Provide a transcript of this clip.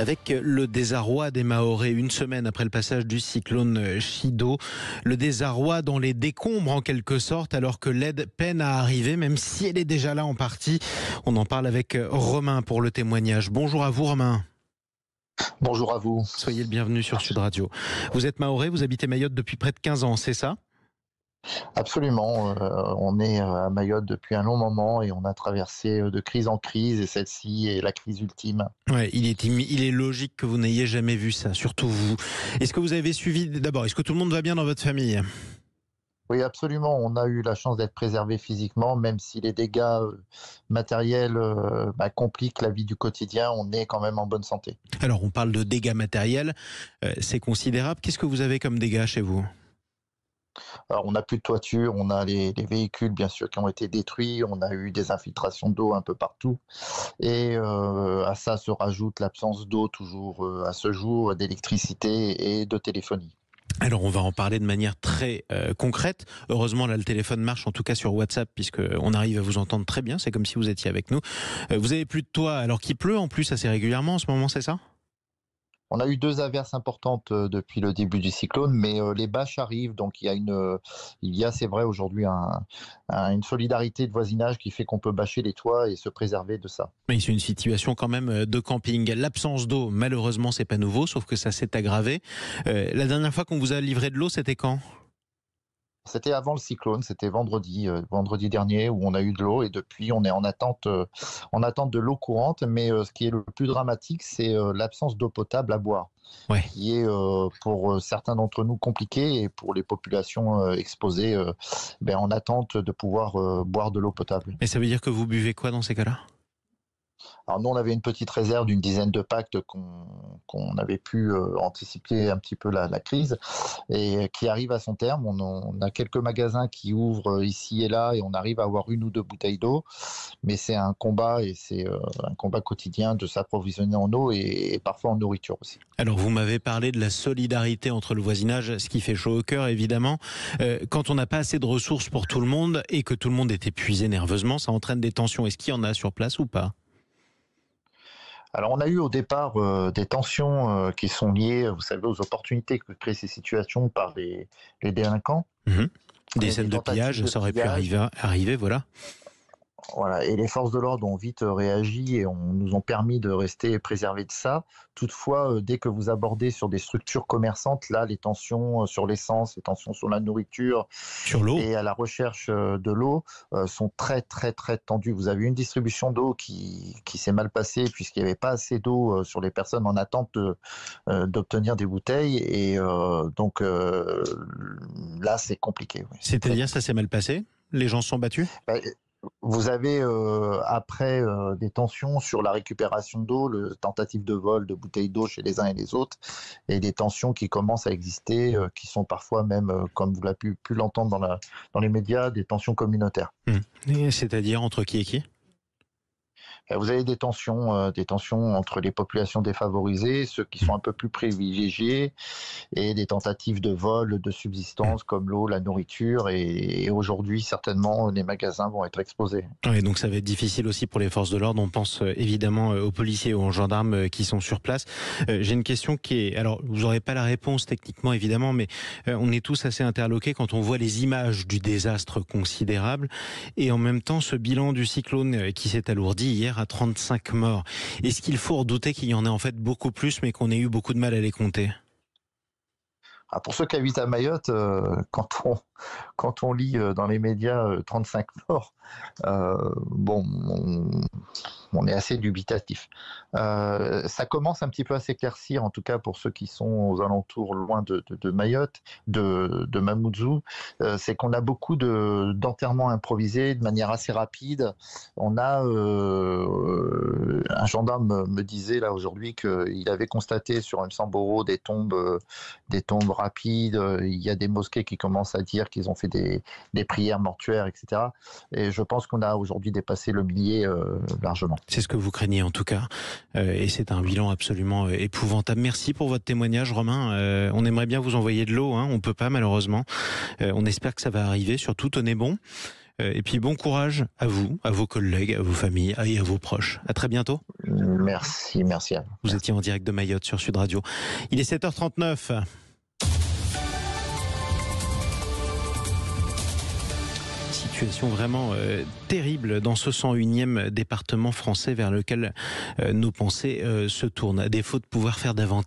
Avec le désarroi des Mahorais, une semaine après le passage du cyclone Chido, le désarroi dans les décombres en quelque sorte, alors que l'aide peine à arriver, même si elle est déjà là en partie. On en parle avec Romain pour le témoignage. Bonjour à vous Romain. Bonjour à vous. Soyez le bienvenu sur Sud Radio. Vous êtes Mahorais, vous habitez Mayotte depuis près de 15 ans, c'est ça ? Absolument, on est à Mayotte depuis un long moment et on a traversé de crise en crise et celle-ci est la crise ultime. Ouais, il est logique que vous n'ayez jamais vu ça, surtout vous. Est-ce que vous avez suivi, d'abord, est-ce que tout le monde va bien dans votre famille ? Oui, absolument, on a eu la chance d'être préservé physiquement, même si les dégâts matériels compliquent la vie du quotidien, on est quand même en bonne santé. Alors on parle de dégâts matériels, c'est considérable. Qu'est-ce que vous avez comme dégâts chez vous ? Alors, on n'a plus de toiture, on a les véhicules bien sûr qui ont été détruits, on a eu des infiltrations d'eau un peu partout et à ça se rajoute l'absence d'eau toujours à ce jour, d'électricité et de téléphonie. Alors on va en parler de manière très concrète. Heureusement là le téléphone marche, en tout cas sur WhatsApp, puisqu'on arrive à vous entendre très bien, c'est comme si vous étiez avec nous. Vous avez plus de toit alors qu'il pleut en plus assez régulièrement en ce moment, c'est ça ? On a eu 2 averses importantes depuis le début du cyclone, mais les bâches arrivent, donc il y a c'est vrai aujourd'hui une solidarité de voisinage qui fait qu'on peut bâcher les toits et se préserver de ça. Mais c'est une situation quand même de camping. L'absence d'eau, malheureusement, c'est pas nouveau, sauf que ça s'est aggravé. La dernière fois qu'on vous a livré de l'eau, c'était quand ? C'était avant le cyclone, c'était vendredi dernier où on a eu de l'eau et depuis on est en attente de l'eau courante. Mais ce qui est le plus dramatique, c'est l'absence d'eau potable à boire, Ouais. qui est pour certains d'entre nous compliqué et pour les populations exposées en attente de pouvoir boire de l'eau potable. Et ça veut dire que vous buvez quoi dans ces cas-là ? Alors nous, on avait une petite réserve d'une dizaine de packs qu'on avait pu anticiper un petit peu la crise et qui arrive à son terme. On a quelques magasins qui ouvrent ici et là et on arrive à avoir 1 ou 2 bouteilles d'eau, mais c'est un combat et c'est un combat quotidien de s'approvisionner en eau et parfois en nourriture aussi. Alors vous m'avez parlé de la solidarité entre le voisinage, ce qui fait chaud au cœur évidemment. Quand on n'a pas assez de ressources pour tout le monde et que tout le monde est épuisé nerveusement, ça entraîne des tensions. Est-ce qu'il y en a sur place ou pas ? Alors on a eu au départ des tensions qui sont liées, vous savez, aux opportunités que créent ces situations par les délinquants. Des scènes de pillage, ça aurait pu arriver, voilà. Voilà, et les forces de l'ordre ont vite réagi et nous ont permis de rester préservés de ça. Toutefois, dès que vous abordez sur des structures commerçantes, là, les tensions sur l'essence, les tensions sur la nourriture sur l'eau et à la recherche de l'eau sont très, très, très tendues. Vous avez une distribution d'eau qui s'est mal passée puisqu'il n'y avait pas assez d'eau sur les personnes en attente d'obtenir des bouteilles. Et donc là, c'est compliqué. Oui. C'est-à-dire, ça s'est mal passé ? Les gens se sont battus ? Vous avez après des tensions sur la récupération d'eau, le tentative de vol de bouteilles d'eau chez les uns et les autres, et des tensions qui commencent à exister, qui sont parfois même, comme vous l'avez pu l'entendre dans les médias, des tensions communautaires. C'est-à-dire entre qui et qui ? Vous avez des tensions entre les populations défavorisées, ceux qui sont un peu plus privilégiés, et des tentatives de vol de subsistance comme l'eau, la nourriture, et aujourd'hui certainement les magasins vont être exposés. Oui, donc ça va être difficile aussi pour les forces de l'ordre. On pense évidemment aux policiers, aux gendarmes qui sont sur place. J'ai une question qui est, alors vous n'aurez pas la réponse techniquement évidemment, mais on est tous assez interloqués quand on voit les images du désastre considérable et en même temps ce bilan du cyclone qui s'est alourdi hier à 35 morts. Est-ce qu'il faut redouter qu'il y en ait en fait beaucoup plus, mais qu'on ait eu beaucoup de mal à les compter ? Pour ceux qui habitent à Mayotte, quand on lit dans les médias 35 morts, on est assez dubitatif. Ça commence un petit peu à s'éclaircir, en tout cas pour ceux qui sont aux alentours loin de Mayotte, de Mamoudzou. C'est qu'on a beaucoup d'enterrements improvisés de manière assez rapide. On a un gendarme me disait là aujourd'hui qu'il avait constaté sur une Samboro des tombes rapides. Il y a des mosquées qui commencent à dire qu'ils ont fait des prières mortuaires, etc. Et je pense qu'on a aujourd'hui dépassé le millier largement. C'est ce que vous craignez en tout cas, et c'est un bilan absolument épouvantable. Merci pour votre témoignage Romain, on aimerait bien vous envoyer de l'eau, on peut pas malheureusement, on espère que ça va arriver, surtout tenez bon, et puis bon courage à vous, à vos collègues, à vos familles et à vos proches. À très bientôt. Merci à vous. Vous étiez en direct de Mayotte sur Sud Radio. Il est 7h39. Situation vraiment terrible dans ce 101e département français vers lequel nos pensées se tournent. À défaut de pouvoir faire davantage.